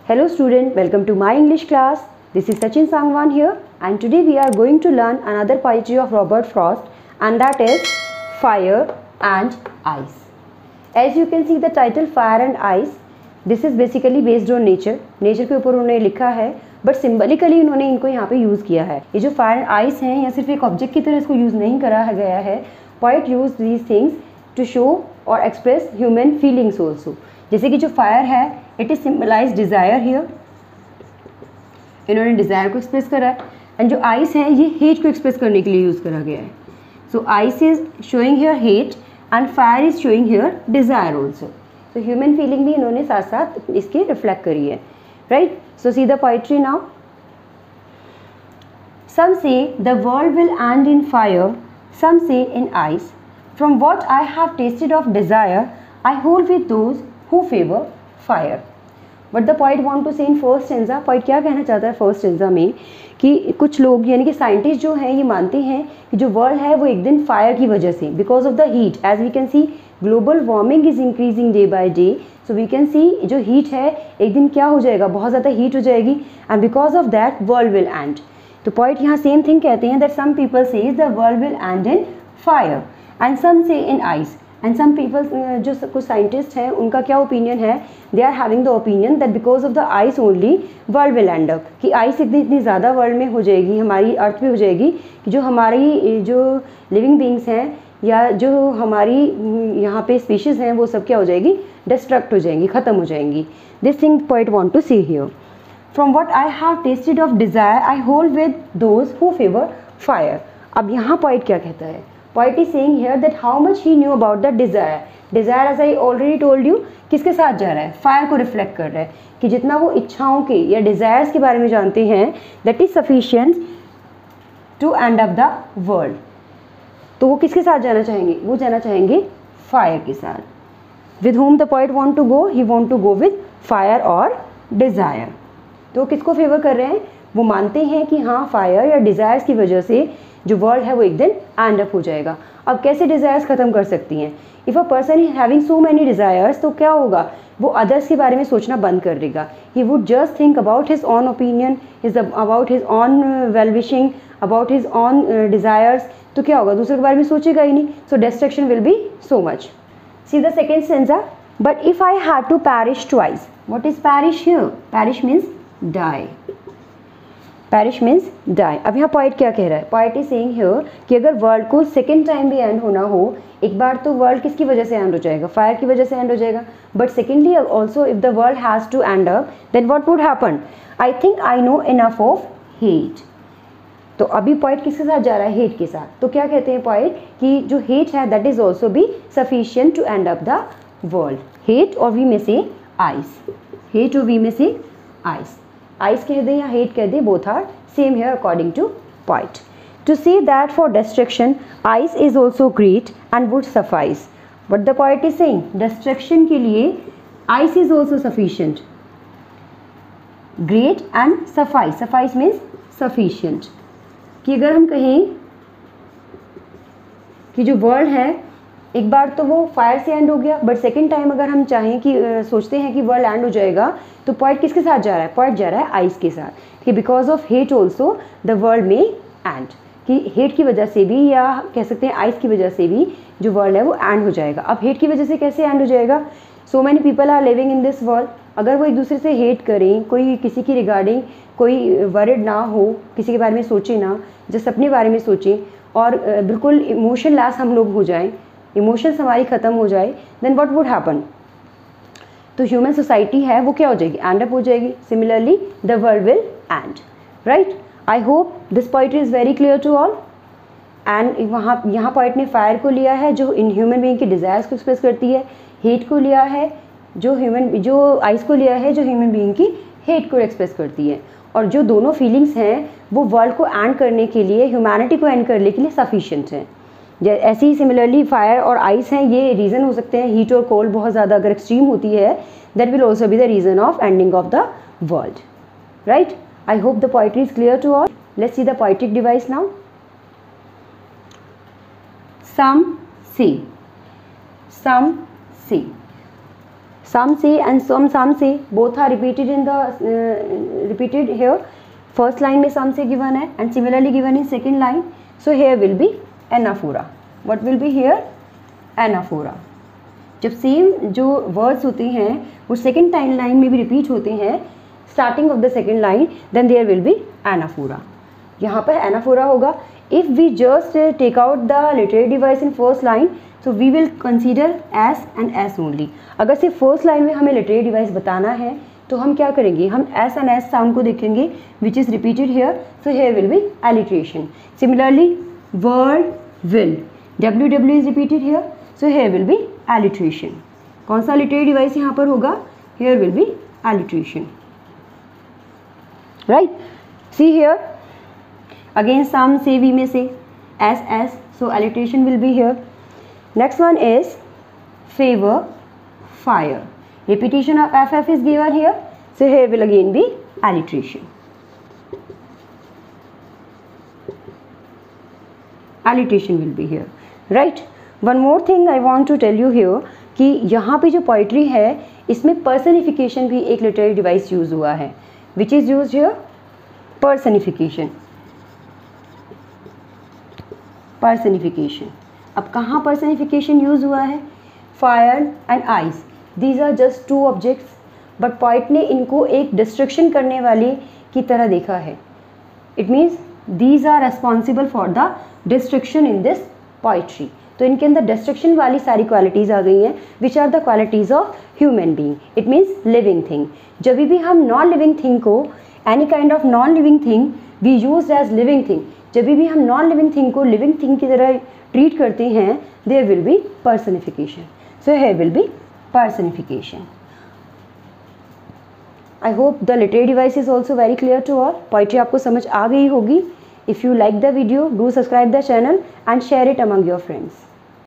Hello student, welcome to my English class. This is Sachin Sangwan here and today we are going to learn another poetry of Robert Frost and that is Fire and Ice. As you can see the title Fire and Ice, this is basically based on nature. Nature के ऊपर उन्होंने लिखा है but सिम्बलिकली उन्होंने इनको यहाँ पे use किया है. ये जो फायर एंड आइस हैं या सिर्फ एक ऑब्जेक्ट की तरह इसको यूज़ नहीं करा गया है. Poet use these things to show और एक्सप्रेस ह्यूमन फीलिंग्स ऑल्सो. जैसे कि जो फायर है it is symbolize desire here, इन्होंने डिज़ायर को एक्सप्रेस करा है. एंड जो आइस है ये हेट को एक्सप्रेस करने के लिए यूज़ करा गया है. So ice is showing here hate and fire is showing here desire also. तो ह्यूमन फीलिंग भी इन्होंने साथ साथ इसके रिफ्लेक्ट करी है. Right, so see the poetry now. Some say the world will end in fire, some say in ice. From what I have tasted of desire, I hold with those who favor fire. What the poet want to say in first stanza? Poet क्या कहना चाहता है first stanza में कि कुछ लोग यानी कि साइंटिस्ट जो हैं ये मानते हैं कि जो वर्ल्ड है वो एक दिन फायर की वजह से, because of the heat, as we can see global warming is increasing day by day. So we can see जो हीट है एक दिन क्या हो जाएगा, बहुत ज़्यादा हीट हो जाएगी and because of that world will end. तो पॉइंट यहाँ सेम थिंग कहते हैं that some people says the world will end in fire and some say in ice. And some people जो कुछ साइंटिस्ट हैं उनका क्या ओपिनियन है, they are having the opinion that because of the ice only world will end up. कि ice इतनी ज़्यादा world में हो जाएगी, हमारी अर्थ पे हो जाएगी कि जो हमारी जो लिविंग बींग्स हैं या जो हमारी यहाँ पे स्पीशीज़ हैं वो सब क्या हो जाएगी, डिस्ट्रक्ट हो जाएंगी, ख़त्म हो जाएंगी. This thing point want to see here. From what I have tasted of desire, I hold with those who favor fire. अब यहाँ poet क्या कहता है? Poet is saying here that how much he knew about the desire. Desire, as I already told you, किसके साथ जा रहा है? Fire को reflect कर रहा है कि जितना वो इच्छाओं के या desires के बारे में जानते हैं, that is sufficient to end up the world. तो वो किसके साथ जाना चाहेंगे? वो जाना चाहेंगे fire के साथ. With whom the poet want to go? He want to go with fire or desire. तो किसको फेवर कर रहे हैं? वो मानते हैं कि हाँ फायर या डिज़ायर्स की वजह से जो वर्ल्ड है वो एक दिन एंड अप हो जाएगा. अब कैसे डिज़ायर्स ख़त्म कर सकती हैं? If a person is having so many desires तो क्या होगा, वो अदर्स के बारे में सोचना बंद कर देगा. He would just think about his on opinion, is about his on well wishing, about his on desires. तो क्या होगा, दूसरे के बारे में सोचेगा ही नहीं. So destruction will be so much. See the second stanza. But if I had to perish twice. What is perish here? Perish means die. Perish means die. अब यहाँ poet क्या कह रहा है? Poet is saying here कि अगर world को second time भी एंड होना हो, एक बार तो वर्ल्ड किसकी वजह से एंड हो जाएगा, फायर की वजह से एंड हो जाएगा. But secondly also if the world has to end up then what would happen? I think I know enough of hate. तो अभी poet किसके साथ जा रहा है? हेट के साथ. तो क्या कहते हैं poet कि जो हेट है that is also be sufficient to end up the world. Hate और वी में से आइस, हेट और वी में से आइस. आइस कह दे या हेट कह दे, both are same here according to point. To see that for destruction ice is also great and would suffice. But the point is saying destruction के लिए ice is also sufficient, great and suffice. Suffice means sufficient. कि अगर हम कहें कि जो world है एक बार तो वो फायर से एंड हो गया, बट सेकेंड टाइम अगर हम चाहें कि सोचते हैं कि वर्ल्ड एंड हो जाएगा तो पॉइंट किसके साथ जा रहा है? पॉइंट जा रहा है आइस के साथ. कि because of hate also the world में एंड, कि हेट की वजह से भी या कह सकते हैं आइस की वजह से भी जो वर्ल्ड है वो एंड हो जाएगा. अब हेट की वजह से कैसे एंड हो जाएगा? So many people are living in this world. अगर वो एक दूसरे से हेट करें, कोई किसी की रिगार्डिंग कोई वरिड ना हो, किसी के बारे में सोचे ना, जस्ट अपने बारे में सोचें और बिल्कुल इमोशन लेस हम लोग हो जाएं, इमोशंस हमारी ख़त्म हो जाए, देन व्हाट वुड हैपन? तो ह्यूमन सोसाइटी है वो क्या हो जाएगी? एंड अप हो जाएगी. Similarly the world will end. Right, I hope this poetry is very clear to all. And यहाँ पोएट ने फायर को लिया है जो इन ह्यूमन बीइंग के डिज़ायर्स को एक्सप्रेस करती है, हेट को लिया है जो आइस को लिया है जो ह्यूमन बीइंग की हेट को एक्सप्रेस करती है. और जो दोनों फीलिंग्स हैं वो वर्ल्ड को एंड करने के लिए, ह्यूमैनिटी को एंड करने के लिए सफिशिएंट हैं. ऐसे ही सिमिलरली फायर और आइस हैं, ये रीज़न हो सकते हैं. हीट और कोल्ड बहुत ज़्यादा अगर एक्सट्रीम होती है that will also be the reason of ending of the world. Right, I hope the poetry is clear to all. Let's see the poetic device now. Some say, some से. some say and some say, both are repeated in the repeated here. First line में some say given है and similarly given in second line. So here will be anaphora. What will be here? Anaphora. जब same जो words होते हैं वो second time line में भी repeat होते हैं starting of the second line, then there will be anaphora. यहाँ पर एनाफोरा होगा. If we just take out the literary device in first line, so we will consider S and S only. अगर सिर्फ first line में हमें literary device बताना है तो हम क्या करेंगे, हम एस एंड एस साउंड को देखेंगे which is repeated here. So here will be alliteration. Similarly word will, WW is repeated here, so here will be alliteration. कौन सा लिटरेरी डिवाइस यहाँ पर होगा? Here will be alliteration. Right, see here again some say, we may say as, so alliteration will be here. Next one is favor, fire. Repetition of FF is given here, so here will again be alliteration. Alliteration will be here. Right, one more thing I want to tell you here कि यहाँ पे जो poetry है इसमें personification भी एक literary device use हुआ है. which is used here? personification. personification. अब कहाँ personification यूज हुआ है? Fire and ice, these are just two objects, but poet ने इनको एक डिस्ट्रक्शन करने वाले की तरह देखा है. It means these are responsible for the destruction in this poetry. तो इनके अंदर डिस्ट्रक्शन वाली सारी क्वालिटीज़ आ गई हैं which are the qualities of human being. It means living thing. जब भी हम नॉन लिविंग थिंग को, any kind of non living thing we use as living thing, जब भी हम नॉन लिविंग थिंग को लिविंग थिंग की तरह ट्रीट करते हैं, there will be personification. So here will be personification. I hope the literary device is also very clear to all. Poetry आपको समझ आ गई होगी. If you like the video, do subscribe the channel and share it among your friends.